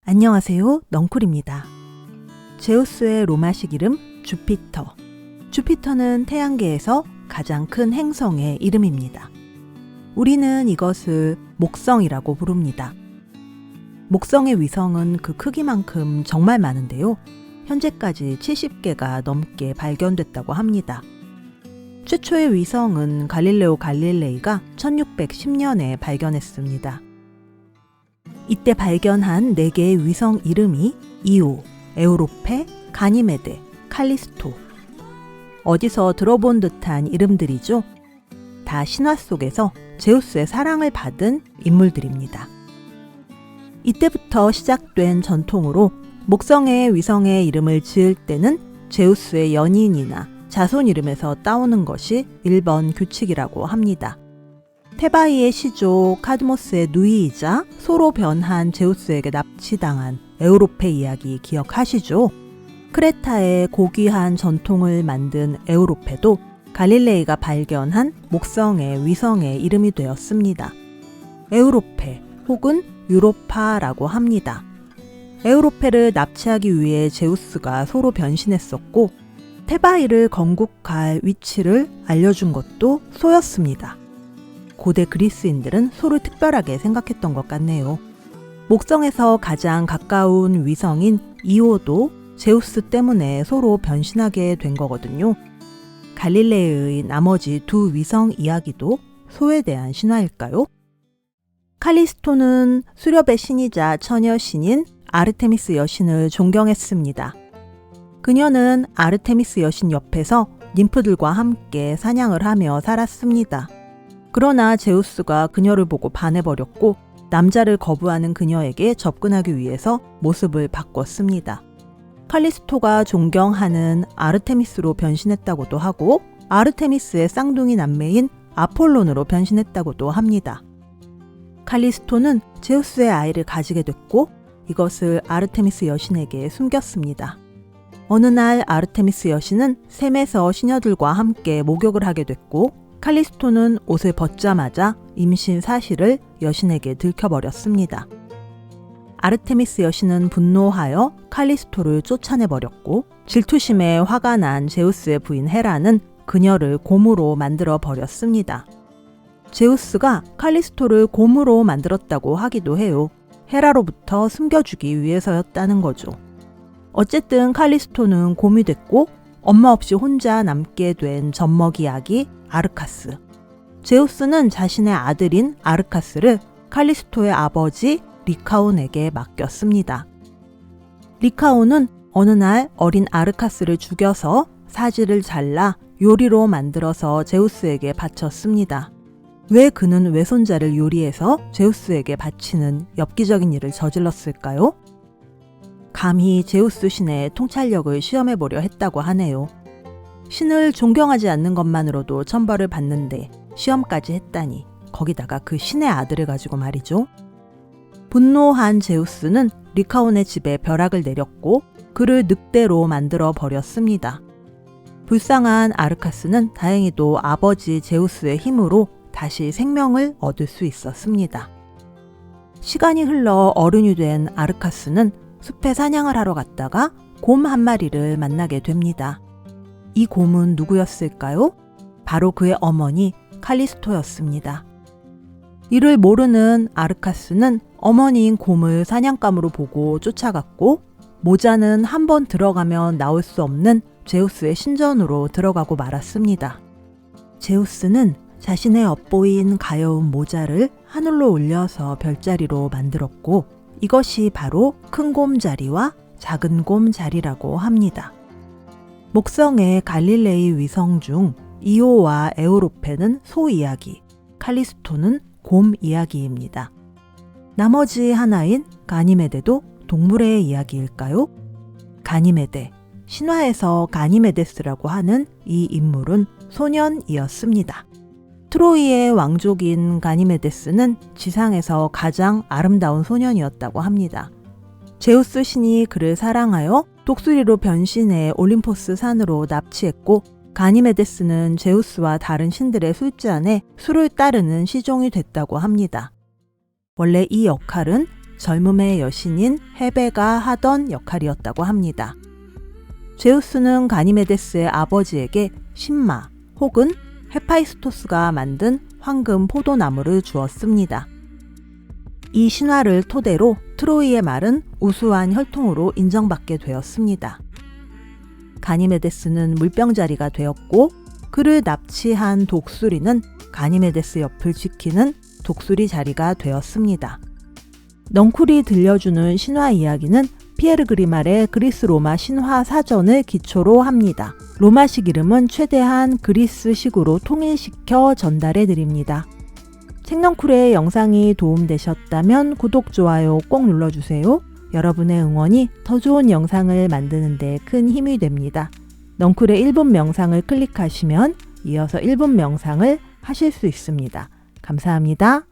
안녕하세요. 넝쿨입니다. 제우스의 로마식 이름 주피터. 주피터는 태양계에서 가장 큰 행성의 이름입니다. 우리는 이것을 목성이라고 부릅니다. 목성의 위성은 그 크기만큼 정말 많은데요. 현재까지 70개가 넘게 발견됐다고 합니다. 최초의 위성은 갈릴레오 갈릴레이가 1610년에 발견했습니다. 이때 발견한 4개의 위성 이름이 이오, 에우로페, 가니메데, 칼리스토. 어디서 들어본 듯한 이름들이죠? 다 신화 속에서 제우스의 사랑을 받은 인물들입니다. 이때부터 시작된 전통으로 목성의 위성의 이름을 지을 때는 제우스의 연인이나 자손 이름에서 따오는 것이 일본 규칙이라고 합니다. 테바이의 시조 카드모스의 누이이자 소로 변한 제우스에게 납치당한 에우로페 이야기 기억하시죠? 크레타의 고귀한 전통을 만든 에우로페도 갈릴레이가 발견한 목성의 위성의 이름이 되었습니다. 에우로페 혹은 유로파라고 합니다. 에우로페를 납치하기 위해 제우스가 소로 변신했었고 테바이를 건국할 위치를 알려준 것도 소였습니다. 고대 그리스인들은 소를 특별하게 생각했던 것 같네요. 목성에서 가장 가까운 위성인 이오도 제우스 때문에 소로 변신하게 된 거거든요. 갈릴레이의 나머지 2 위성 이야기도 소에 대한 신화일까요? 칼리스토는 수렵의 신이자 처녀 신인 아르테미스 여신을 존경했습니다. 그녀는 아르테미스 여신 옆에서 님프들과 함께 사냥을 하며 살았습니다. 그러나 제우스가 그녀를 보고 반해버렸고 남자를 거부하는 그녀에게 접근하기 위해서 모습을 바꿨습니다. 칼리스토가 존경하는 아르테미스로 변신했다고도 하고 아르테미스의 쌍둥이 남매인 아폴론으로 변신했다고도 합니다. 칼리스토는 제우스의 아이를 가지게 됐고 이것을 아르테미스 여신에게 숨겼습니다. 어느 날 아르테미스 여신은 셈에서 시녀들과 함께 목욕을 하게 됐고 칼리스토는 옷을 벗자마자 임신 사실을 여신에게 들켜버렸습니다. 아르테미스 여신은 분노하여 칼리스토를 쫓아내버렸고 질투심에 화가 난 제우스의 부인 헤라는 그녀를 곰으로 만들어 버렸습니다. 제우스가 칼리스토를 곰으로 만들었다고 하기도 해요. 헤라로부터 숨겨주기 위해서였다는 거죠. 어쨌든 칼리스토는 곰이 됐고 엄마 없이 혼자 남게 된 젖먹이 아기 아르카스. 제우스는 자신의 아들인 아르카스를 칼리스토의 아버지 리카온에게 맡겼습니다. 리카온은 어느 날 어린 아르카스를 죽여서 사지를 잘라 요리로 만들어서 제우스에게 바쳤습니다. 왜 그는 외손자를 요리해서 제우스에게 바치는 엽기적인 일을 저질렀을까요? 감히 제우스 신의 통찰력을 시험해보려 했다고 하네요. 신을 존경하지 않는 것만으로도 천벌을 받는데 시험까지 했다니 거기다가 그 신의 아들을 가지고 말이죠. 분노한 제우스는 리카온의 집에 벼락을 내렸고 그를 늑대로 만들어 버렸습니다. 불쌍한 아르카스는 다행히도 아버지 제우스의 힘으로 다시 생명을 얻을 수 있었습니다. 시간이 흘러 어른이 된 아르카스는 숲에 사냥을 하러 갔다가 곰 한 마리를 만나게 됩니다. 이 곰은 누구였을까요? 바로 그의 어머니 칼리스토였습니다. 이를 모르는 아르카스는 어머니인 곰을 사냥감으로 보고 쫓아갔고 모자는 한 번 들어가면 나올 수 없는 제우스의 신전으로 들어가고 말았습니다. 제우스는 자신의 엿보인 가여운 모자를 하늘로 올려서 별자리로 만들었고 이것이 바로 큰 곰 자리와 작은 곰 자리라고 합니다. 목성의 갈릴레이 위성 중 이오와 에우로페는 소 이야기, 칼리스토는 곰 이야기입니다. 나머지 하나인 가니메데도 동물의 이야기일까요? 가니메데, 신화에서 가니메데스라고 하는 이 인물은 소년이었습니다. 트로이의 왕족인 가니메데스는 지상에서 가장 아름다운 소년이었다고 합니다. 제우스 신이 그를 사랑하여 독수리로 변신해 올림포스 산으로 납치했고 가니메데스는 제우스와 다른 신들의 술잔에 술을 따르는 시종이 됐다고 합니다. 원래 이 역할은 젊음의 여신인 헤베가 하던 역할이었다고 합니다. 제우스는 가니메데스의 아버지에게 신마 혹은 헤파이스토스가 만든 황금 포도나무를 주었습니다. 이 신화를 토대로 트로이의 말은 우수한 혈통으로 인정받게 되었습니다. 가니메데스는 물병자리가 되었고 그를 납치한 독수리는 가니메데스 옆을 지키는 독수리 자리가 되었습니다. 넝쿨이 들려주는 신화 이야기는 피에르 그리말의 그리스 로마 신화 사전을 기초로 합니다. 로마식 이름은 최대한 그리스식으로 통일시켜 전달해 드립니다. 책넝쿨의 영상이 도움되셨다면 구독, 좋아요 꼭 눌러주세요. 여러분의 응원이 더 좋은 영상을 만드는 데 큰 힘이 됩니다. 넝쿨의 1분 명상을 클릭하시면 이어서 1분 명상을 하실 수 있습니다. 감사합니다.